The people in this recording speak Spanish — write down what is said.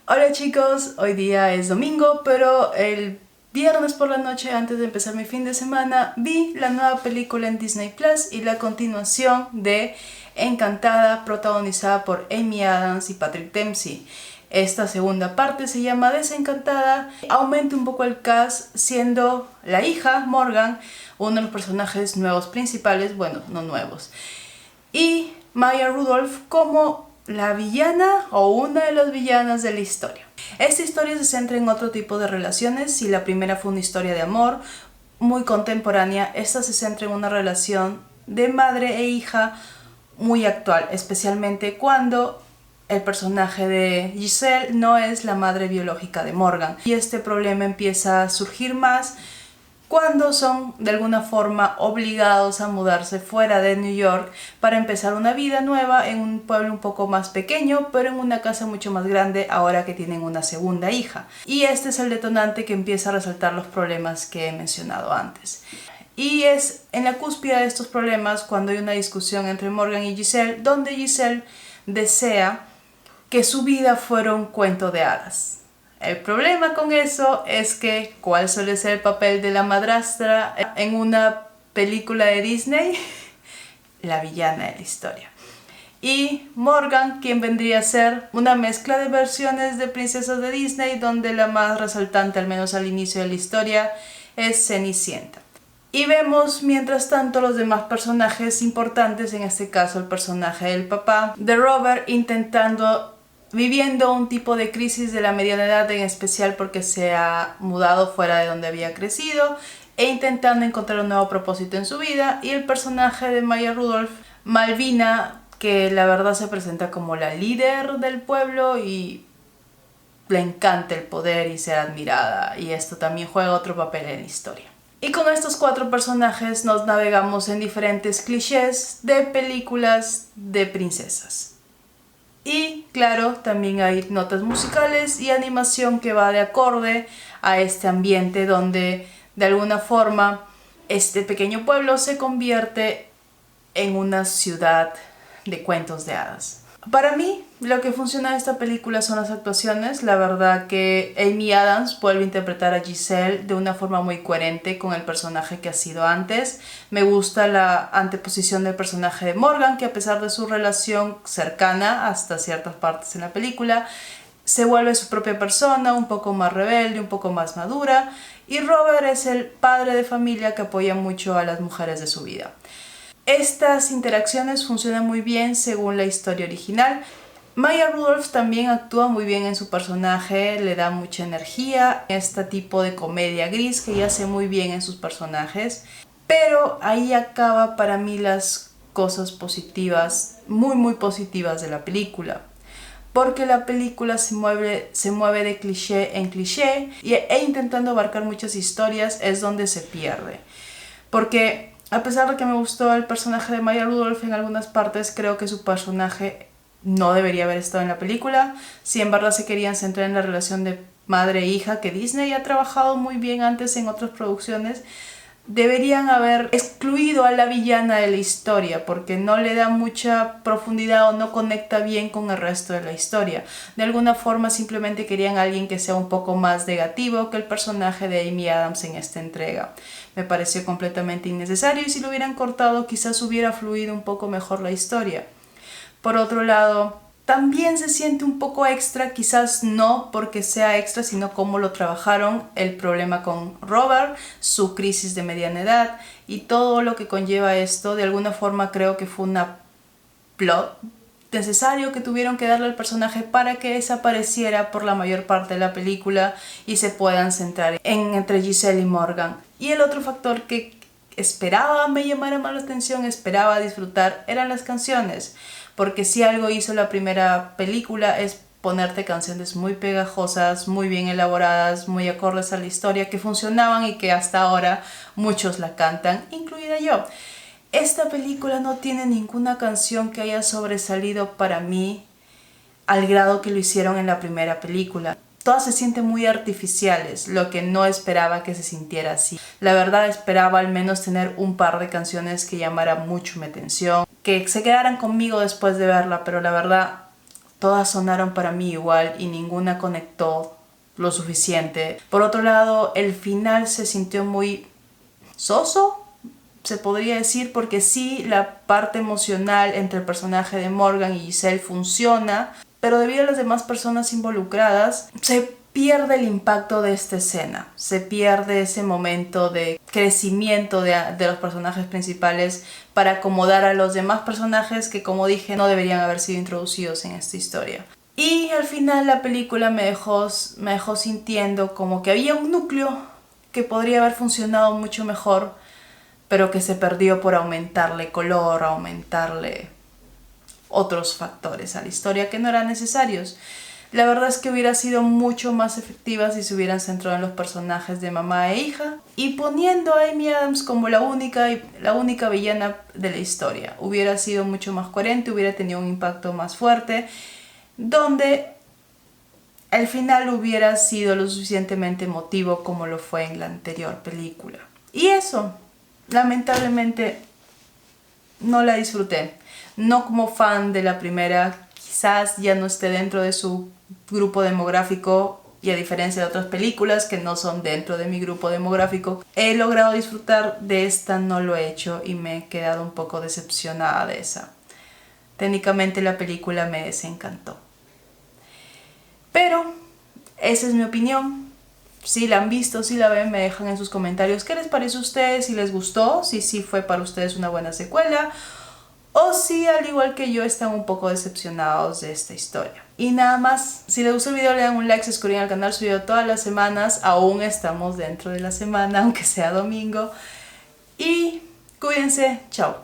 Hola chicos, hoy día es domingo, pero el viernes por la noche, antes de empezar mi fin de semana, vi la nueva película en Disney Plus y la continuación de Encantada, protagonizada por Amy Adams y Patrick Dempsey. Esta segunda parte se llama Desencantada. Aumenta un poco el cast, siendo la hija, Morgan, uno de los personajes nuevos principales, bueno, no nuevos, y Maya Rudolph como la villana o una de las villanas de la historia. Esta historia se centra en otro tipo de relaciones. Si la primera fue una historia de amor muy contemporánea, esta se centra en una relación de madre e hija muy actual, especialmente cuando el personaje de Giselle no es la madre biológica de Morgan. Y este problema empieza a surgir más cuando son de alguna forma obligados a mudarse fuera de New York para empezar una vida nueva en un pueblo un poco más pequeño, pero en una casa mucho más grande ahora que tienen una segunda hija. Y este es el detonante que empieza a resaltar los problemas que he mencionado antes. Y es en la cúspide de estos problemas cuando hay una discusión entre Morgan y Giselle, donde Giselle desea que su vida fuera un cuento de hadas. El problema con eso es que ¿cuál suele ser el papel de la madrastra en una película de Disney? La villana de la historia. Y Morgan, quien vendría a ser una mezcla de versiones de princesas de Disney, donde la más resaltante, al menos al inicio de la historia, es Cenicienta. Y vemos mientras tanto los demás personajes importantes, en este caso el personaje del papá de Robert, viviendo un tipo de crisis de la mediana edad, en especial porque se ha mudado fuera de donde había crecido e intentando encontrar un nuevo propósito en su vida. Y el personaje de Maya Rudolph, Malvina, que la verdad se presenta como la líder del pueblo y le encanta el poder y ser admirada, y esto también juega otro papel en la historia. Y con estos cuatro personajes nos navegamos en diferentes clichés de películas de princesas. Y claro, también hay notas musicales y animación que va de acorde a este ambiente donde de alguna forma este pequeño pueblo se convierte en una ciudad de cuentos de hadas. Para mí, lo que funciona de esta película son las actuaciones. La verdad que Amy Adams vuelve a interpretar a Giselle de una forma muy coherente con el personaje que ha sido antes. Me gusta la anteposición del personaje de Morgan, que a pesar de su relación cercana hasta ciertas partes en la película, se vuelve su propia persona, un poco más rebelde, un poco más madura. Y Robert es el padre de familia que apoya mucho a las mujeres de su vida. Estas interacciones funcionan muy bien según la historia original. Maya Rudolph también actúa muy bien en su personaje, le da mucha energía, este tipo de comedia gris que ella hace muy bien en sus personajes. Pero ahí acaba para mí las cosas positivas, muy positivas de la película. Porque la película se mueve de cliché en cliché e intentando abarcar muchas historias es donde se pierde. Porque a pesar de que me gustó el personaje de Maya Rudolph en algunas partes, creo que su personaje no debería haber estado en la película. Si en verdad se querían centrar en la relación de madre e hija, que Disney ha trabajado muy bien antes en otras producciones, deberían haber excluido a la villana de la historia porque no le da mucha profundidad o no conecta bien con el resto de la historia. De alguna forma simplemente querían a alguien que sea un poco más negativo que el personaje de Amy Adams en esta entrega. Me pareció completamente innecesario y si lo hubieran cortado quizás hubiera fluido un poco mejor la historia. Por otro lado, también se siente un poco extra, quizás no porque sea extra, sino cómo lo trabajaron, el problema con Robert, su crisis de mediana edad y todo lo que conlleva esto. De alguna forma creo que fue una plot necesario que tuvieron que darle al personaje para que desapareciera por la mayor parte de la película y se puedan centrar entre Giselle y Morgan. Y el otro factor que esperaba me llamara más la atención, esperaba disfrutar, eran las canciones. Porque si algo hizo la primera película es ponerte canciones muy pegajosas, muy bien elaboradas, muy acordes a la historia, que funcionaban y que hasta ahora muchos la cantan, incluida yo. Esta película no tiene ninguna canción que haya sobresalido para mí al grado que lo hicieron en la primera película. Todas se sienten muy artificiales, lo que no esperaba que se sintiera así. La verdad esperaba al menos tener un par de canciones que llamaran mucho mi atención, que se quedaran conmigo después de verla, pero la verdad todas sonaron para mí igual y ninguna conectó lo suficiente. Por otro lado, el final se sintió muy soso, se podría decir, porque sí, la parte emocional entre el personaje de Morgan y Giselle funciona, pero debido a las demás personas involucradas, se pierde el impacto de esta escena, se pierde ese momento de crecimiento de los personajes principales para acomodar a los demás personajes que, como dije, no deberían haber sido introducidos en esta historia. Y al final la película me dejó sintiendo como que había un núcleo que podría haber funcionado mucho mejor, pero que se perdió por aumentarle color, aumentarle otros factores a la historia que no eran necesarios. La verdad es que hubiera sido mucho más efectiva si se hubieran centrado en los personajes de mamá e hija y poniendo a Amy Adams como la única villana de la historia. Hubiera sido mucho más coherente, hubiera tenido un impacto más fuerte, donde el final hubiera sido lo suficientemente emotivo como lo fue en la anterior película. Y eso, lamentablemente, no la disfruté. No como fan de la primera, quizás ya no esté dentro de su grupo demográfico, y a diferencia de otras películas que no son dentro de mi grupo demográfico, he logrado disfrutar de esta, no lo he hecho y me he quedado un poco decepcionada de esa. Técnicamente la película me desencantó. Pero esa es mi opinión. Si la han visto, si la ven, me dejan en sus comentarios qué les parece a ustedes, si les gustó, si sí fue para ustedes una buena secuela, o si al igual que yo están un poco decepcionados de esta historia. Y nada más, si les gustó el video le dan un like, se suscriben al canal, subido todas las semanas, aún estamos dentro de la semana, aunque sea domingo. Y cuídense, chao.